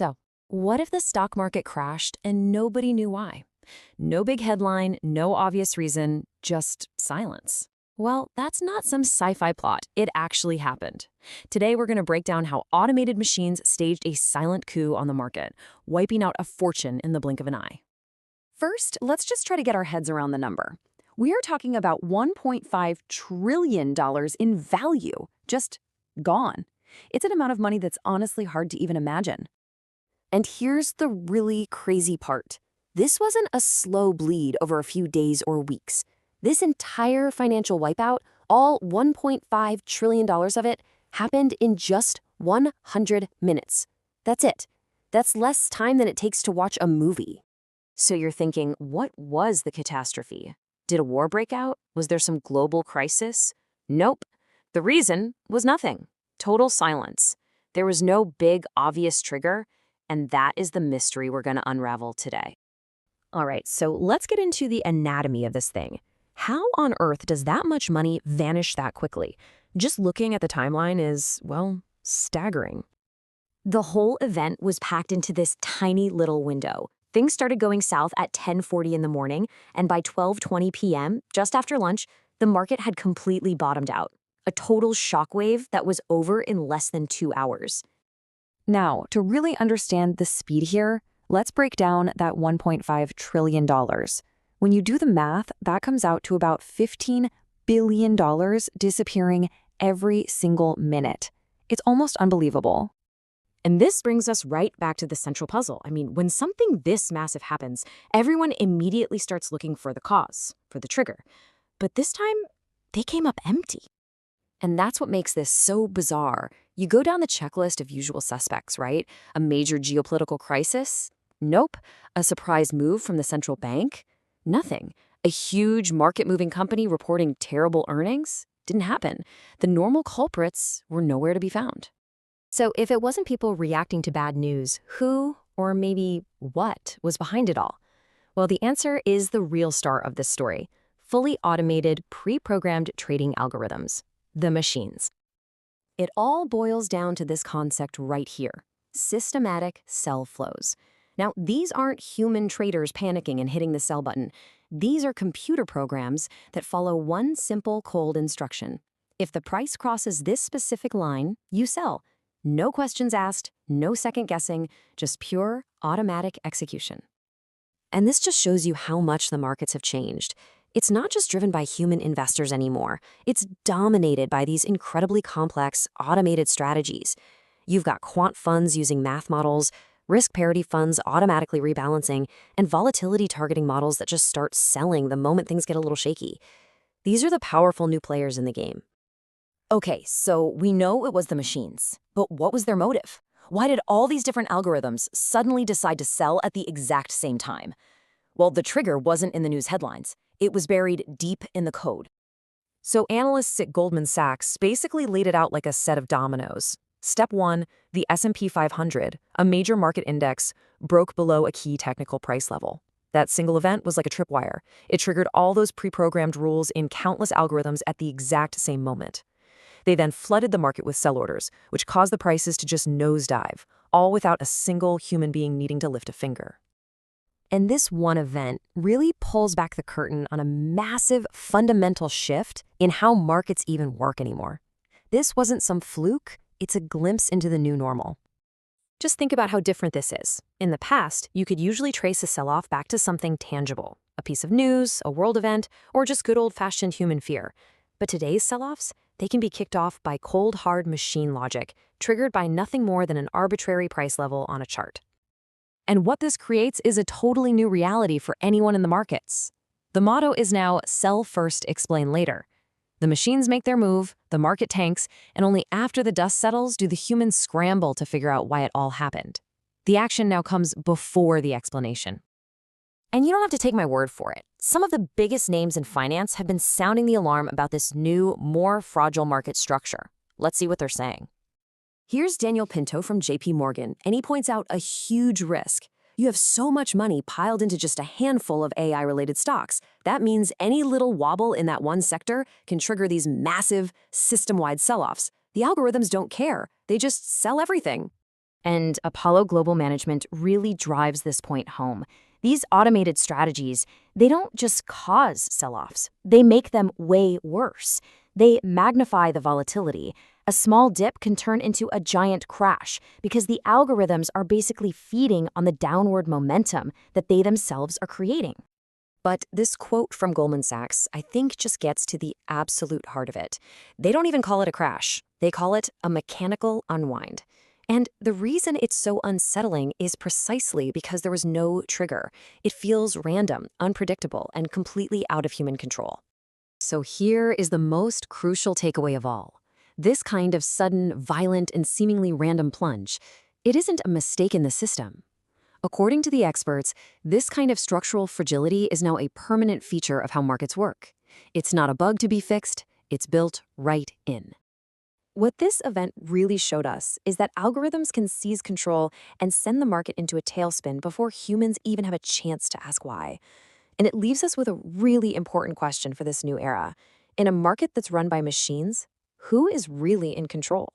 So, what if the stock market crashed and nobody knew why? No big headline, no obvious reason, just silence. Well, that's not some sci-fi plot. It actually happened. Today, we're going to break down how automated machines staged a silent coup on the market, wiping out a fortune in the blink of an eye. First, let's just try to get our heads around the number. We are talking about $1.5 trillion in value, just gone. It's an amount of money that's honestly hard to even imagine. And here's the really crazy part. This wasn't a slow bleed over a few days or weeks. This entire financial wipeout, all $1.5 trillion of it, happened in just 100 minutes. That's it. That's less time than it takes to watch a movie. So you're thinking, what was the catastrophe? Did a war break out? Was there some global crisis? Nope. The reason was nothing. Total silence. There was no big, obvious trigger, and that is the mystery we're going to unravel today. All right, so let's get into the anatomy of this thing. How on earth does that much money vanish that quickly? Just looking at the timeline is, well, staggering. The whole event was packed into this tiny little window. Things started going south at 10:40 in the morning, and by 12:20 p.m., just after lunch, the market had completely bottomed out. A total shockwave that was over in less than 2 hours. Now, to really understand the speed here, let's break down that $1.5 trillion. When you do the math, that comes out to about $15 billion disappearing every single minute. It's almost unbelievable. And this brings us right back to the central puzzle. I mean, when something this massive happens, everyone immediately starts looking for the cause, for the trigger. But this time, they came up empty. And that's what makes this so bizarre. You go down the checklist of usual suspects, right? A major geopolitical crisis? Nope. A surprise move from the central bank? Nothing. A huge market-moving company reporting terrible earnings? Didn't happen. The normal culprits were nowhere to be found. So if it wasn't people reacting to bad news, who, or maybe what, was behind it all? Well, the answer is the real star of this story. Fully automated, pre-programmed trading algorithms. The machines. It all boils down to this concept right here. Systematic sell flows. Now, these aren't human traders panicking and hitting the sell button. These are computer programs that follow one simple cold instruction. If the price crosses this specific line, you sell. No questions asked, no second guessing, just pure automatic execution. And this just shows you how much the markets have changed. It's not just driven by human investors anymore. It's dominated by these incredibly complex, automated strategies. You've got quant funds using math models, risk parity funds automatically rebalancing, and volatility targeting models that just start selling the moment things get a little shaky. These are the powerful new players in the game. Okay, so we know it was the machines, but what was their motive? Why did all these different algorithms suddenly decide to sell at the exact same time? Well, the trigger wasn't in the news headlines. It was buried deep in the code. So analysts at Goldman Sachs basically laid it out like a set of dominoes. Step 1, the S&P 500, a major market index, broke below a key technical price level. That single event was like a tripwire. It triggered all those pre-programmed rules in countless algorithms at the exact same moment. They then flooded the market with sell orders, which caused the prices to just nosedive, all without a single human being needing to lift a finger. And this one event really pulls back the curtain on a massive fundamental shift in how markets even work anymore. This wasn't some fluke, it's a glimpse into the new normal. Just think about how different this is. In the past, you could usually trace a sell-off back to something tangible, a piece of news, a world event, or just good old-fashioned human fear. But today's sell-offs, they can be kicked off by cold, hard machine logic, triggered by nothing more than an arbitrary price level on a chart. And what this creates is a totally new reality for anyone in the markets. The motto is now sell first, explain later. The machines make their move, the market tanks, and only after the dust settles do the humans scramble to figure out why it all happened. The action now comes before the explanation. And you don't have to take my word for it. Some of the biggest names in finance have been sounding the alarm about this new, more fragile market structure. Let's see what they're saying. Here's Daniel Pinto from JP Morgan, and he points out a huge risk. You have so much money piled into just a handful of AI-related stocks. That means any little wobble in that one sector can trigger these massive, system-wide sell-offs. The algorithms don't care. They just sell everything. And Apollo Global Management really drives this point home. These automated strategies, they don't just cause sell-offs, they make them way worse. They magnify the volatility. A small dip can turn into a giant crash because the algorithms are basically feeding on the downward momentum that they themselves are creating. But this quote from Goldman Sachs, I think, just gets to the absolute heart of it. They don't even call it a crash. They call it a mechanical unwind. And the reason it's so unsettling is precisely because there was no trigger. It feels random, unpredictable, and completely out of human control. So here is the most crucial takeaway of all. This kind of sudden, violent, and seemingly random plunge, it isn't a mistake in the system. According to the experts, this kind of structural fragility is now a permanent feature of how markets work. It's not a bug to be fixed, it's built right in. What this event really showed us is that algorithms can seize control and send the market into a tailspin before humans even have a chance to ask why. And it leaves us with a really important question for this new era. In a market that's run by machines, who is really in control?